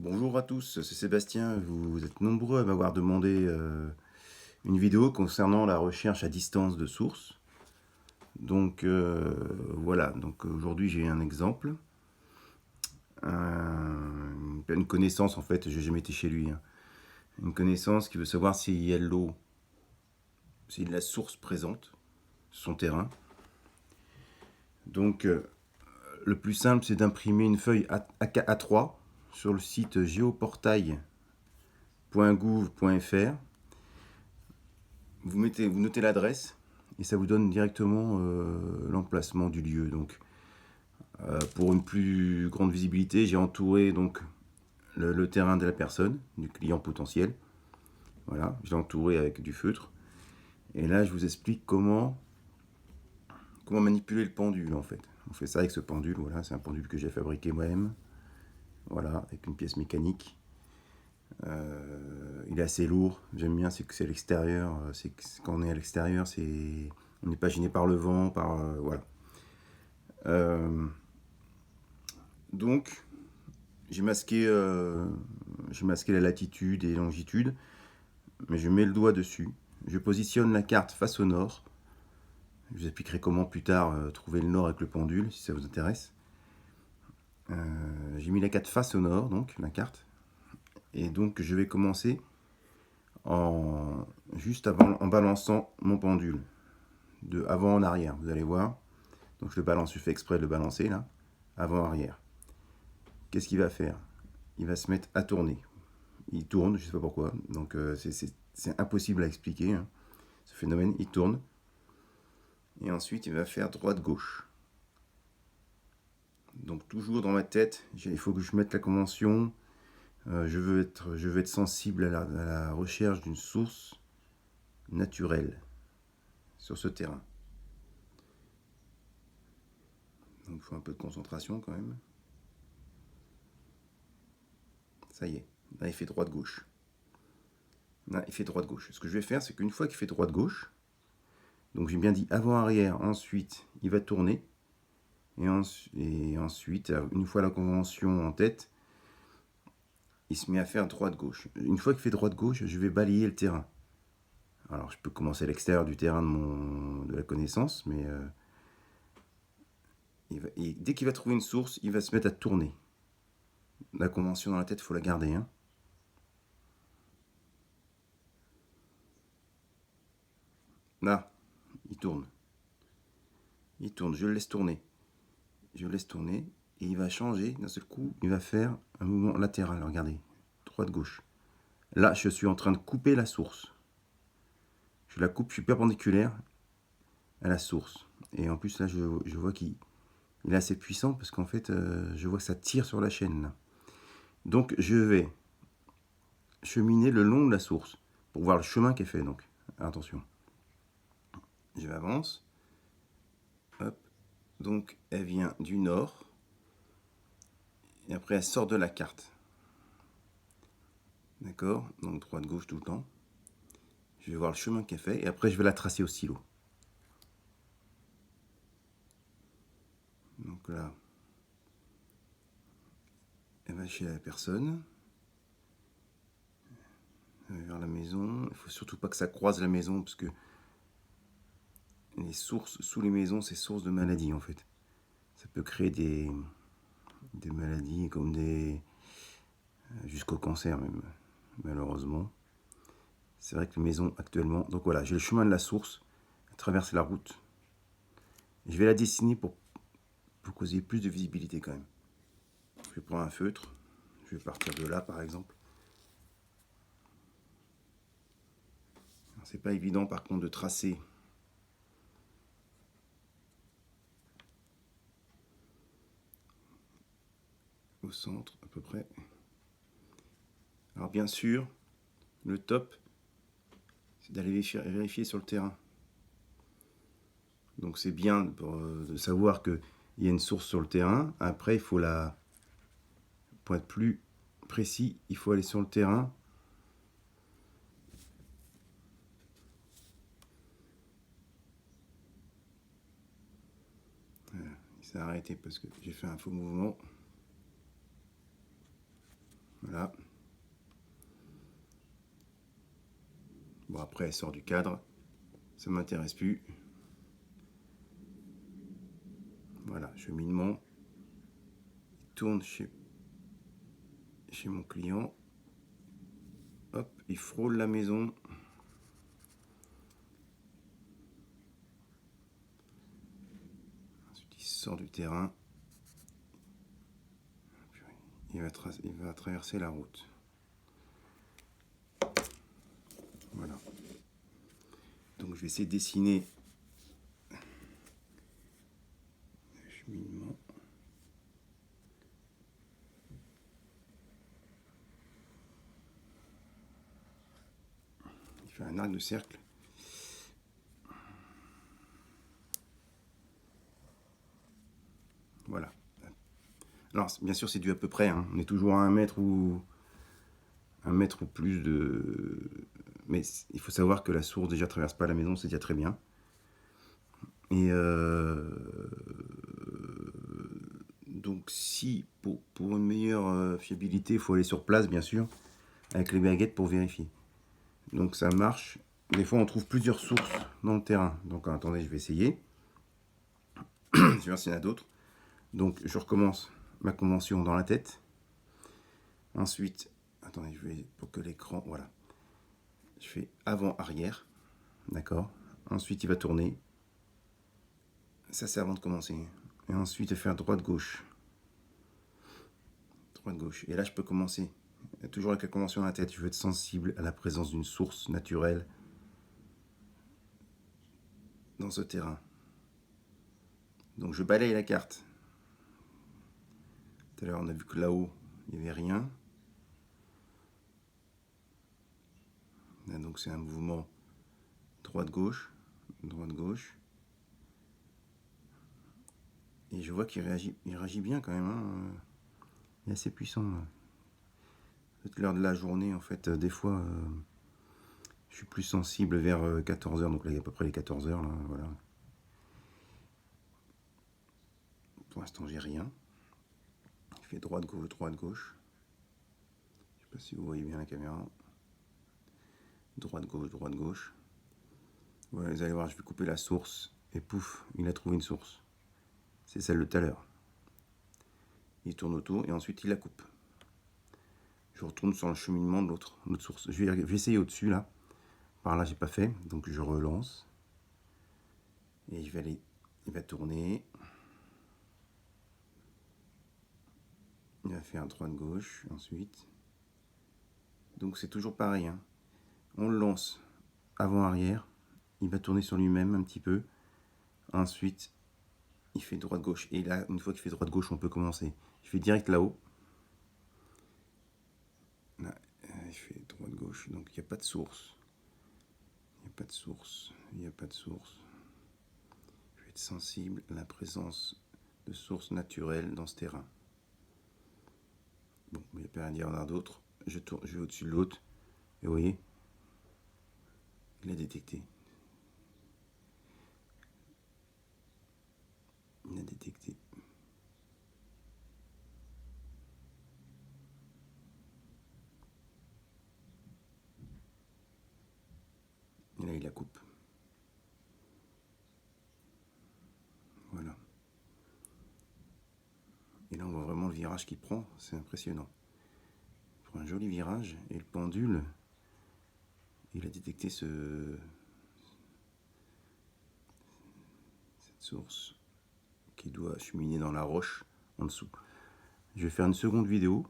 Bonjour à tous, c'est Sébastien. Vous êtes nombreux à m'avoir demandé une vidéo concernant la recherche à distance de sources. Donc voilà, donc aujourd'hui j'ai un exemple. Une connaissance en fait, j'ai jamais été chez lui, hein. Une connaissance qui veut savoir s'il y a de l'eau, s'il y a de la source présente sur son terrain. Donc le plus simple c'est d'imprimer une feuille A3 sur le site géoportail.gouv.fr. Vous notez l'adresse et ça vous donne directement l'emplacement du lieu. Donc, pour une plus grande visibilité, j'ai entouré donc le terrain de la personne, du client potentiel. Voilà, je l'ai entouré avec du feutre. Et là, je vous explique comment manipuler le pendule en fait. On fait ça avec ce pendule. Voilà, c'est un pendule que j'ai fabriqué moi-même. Voilà, avec une pièce mécanique. Il est assez lourd. J'aime bien, c'est que c'est à l'extérieur. Quand on est à l'extérieur, on n'est pas gêné par le vent, voilà. Euh, donc, j'ai masqué, euh, j'ai masqué la latitude et longitude, mais je mets le doigt dessus. Je positionne la carte face au nord. Je vous expliquerai comment plus tard trouver le nord avec le pendule, si ça vous intéresse. J'ai mis la carte face au nord, donc la carte. Et donc, je vais commencer juste avant, en balançant mon pendule, de avant en arrière. Vous allez voir. Donc, je le balance, je fais exprès de le balancer là, avant-arrière. Qu'est-ce qu'il va faire? Il va se mettre à tourner. Il tourne, je ne sais pas pourquoi. Donc c'est impossible à expliquer, hein, ce phénomène. Il tourne. Et ensuite, il va faire droite-gauche. Donc toujours dans ma tête, il faut que je mette la convention. Je veux être sensible à la recherche d'une source naturelle sur ce terrain. Donc il faut un peu de concentration quand même. Ça y est, là il fait droite-gauche. Là il fait droite-gauche. Ce que je vais faire, c'est qu'une fois qu'il fait droite-gauche, donc j'ai bien dit avant-arrière, ensuite il va tourner. Et ensuite, une fois la convention en tête, il se met à faire droite-gauche. Une fois qu'il fait droite-gauche, je vais balayer le terrain. Alors je peux commencer à l'extérieur du terrain de la connaissance, mais dès qu'il va trouver une source, il va se mettre à tourner. La convention dans la tête, il faut la garder, hein. Là, il tourne. Il tourne, je le laisse tourner. Je le laisse tourner et il va changer d'un seul coup. Il va faire un mouvement latéral, regardez. Droite-gauche. Là, je suis en train de couper la source. Je la coupe, je suis perpendiculaire à la source. Et en plus, là, je vois qu'il est assez puissant parce qu'en fait, je vois que ça tire sur la chaîne. Là. Donc, je vais cheminer le long de la source pour voir le chemin qu'elle fait. Donc, attention. Je avance. Hop. Donc, elle vient du nord. Et après, elle sort de la carte. D'accord? Donc, droite-gauche tout le temps. Je vais voir le chemin qu'elle fait. Et après, je vais la tracer au stylo. Donc là, elle va chez la personne. Elle va vers la maison. Il ne faut surtout pas que ça croise la maison parce que les sources sous les maisons, c'est source de maladies en fait. Ça peut créer des maladies comme jusqu'au cancer même, malheureusement. C'est vrai que les maisons actuellement... Donc voilà, j'ai le chemin de la source, à traverser la route. Je vais la dessiner pour causer plus de visibilité quand même. Je vais prendre un feutre, je vais partir de là par exemple. C'est pas évident par contre de tracer au centre à peu près. Alors bien sûr, le top, c'est d'aller vérifier sur le terrain. Donc c'est bien de savoir qu'il y a une source sur le terrain. Après, pour être plus précis, il faut aller sur le terrain. Il s'est arrêté parce que j'ai fait un faux mouvement. Voilà. Bon, après, elle sort du cadre. Ça ne m'intéresse plus. Voilà, cheminement. Il tourne chez mon client. Hop, il frôle la maison. Ensuite, il sort du terrain. Il va traverser la route. Voilà. Donc je vais essayer de dessiner le cheminement. Il fait un arc de cercle. Voilà. Alors bien sûr c'est dû à peu près, hein. On est toujours à 1 mètre ou plus de... Mais il faut savoir que la source déjà traverse pas la maison, c'est déjà très bien. Et donc si pour une meilleure fiabilité, il faut aller sur place bien sûr, avec les baguettes pour vérifier. Donc ça marche. Des fois on trouve plusieurs sources dans le terrain. Donc attendez, je vais essayer. Je vais voir s'il y en a d'autres. Donc je recommence ma convention dans la tête. Ensuite, attendez, je vais pour que l'écran, voilà. Je fais avant-arrière, d'accord. Ensuite il va tourner. Ça c'est avant de commencer. Et ensuite faire droite-gauche. Droite-gauche. Et là je peux commencer. Toujours avec la convention dans la tête. Je veux être sensible à la présence d'une source naturelle dans ce terrain. Donc je balaye la carte. Tout à l'heure on a vu que là-haut il n'y avait rien. Là, donc c'est un mouvement droite-gauche, droite-gauche. Et je vois qu'il réagit bien quand même. Hein. Il est assez puissant. C'est l'heure de la journée en fait. Des fois je suis plus sensible vers 14h. Donc là il y a à peu près les 14h. Là, voilà. Pour l'instant j'ai rien. Je fais droite-gauche, droite-gauche. Je ne sais pas si vous voyez bien la caméra. Droite-gauche, droite-gauche. Voilà, vous allez voir, je vais couper la source. Et pouf, il a trouvé une source. C'est celle de tout à l'heure. Il tourne autour et ensuite il la coupe. Je retourne sur le cheminement de l'autre source. Je vais essayer au-dessus là. Par là j'ai pas fait, donc je relance. Et je vais aller. Il va tourner. Il va faire un droite-gauche ensuite. Donc c'est toujours pareil. Hein. On le lance avant-arrière. Il va tourner sur lui-même un petit peu. Ensuite, il fait droite-gauche. Et là, une fois qu'il fait droite-gauche, on peut commencer. Je fais direct là-haut. Là, je fais droite-gauche. Donc il n'y a pas de source. Il n'y a pas de source. Il n'y a pas de source. Je vais être sensible à la présence de sources naturelles dans ce terrain. Bon, il n'y a pas rien à dire d'autre. Je vais au-dessus de l'autre. Et vous voyez, il a détecté. Il a détecté. Et là, il la coupe. Voilà. Et là, on voit vraiment le virage qu'il prend. C'est impressionnant. Il prend un joli virage. Et le pendule, il a détecté cette source qui doit cheminer dans la roche en dessous. Je vais faire une seconde vidéo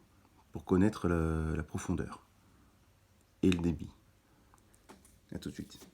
pour connaître la profondeur et le débit. A tout de suite.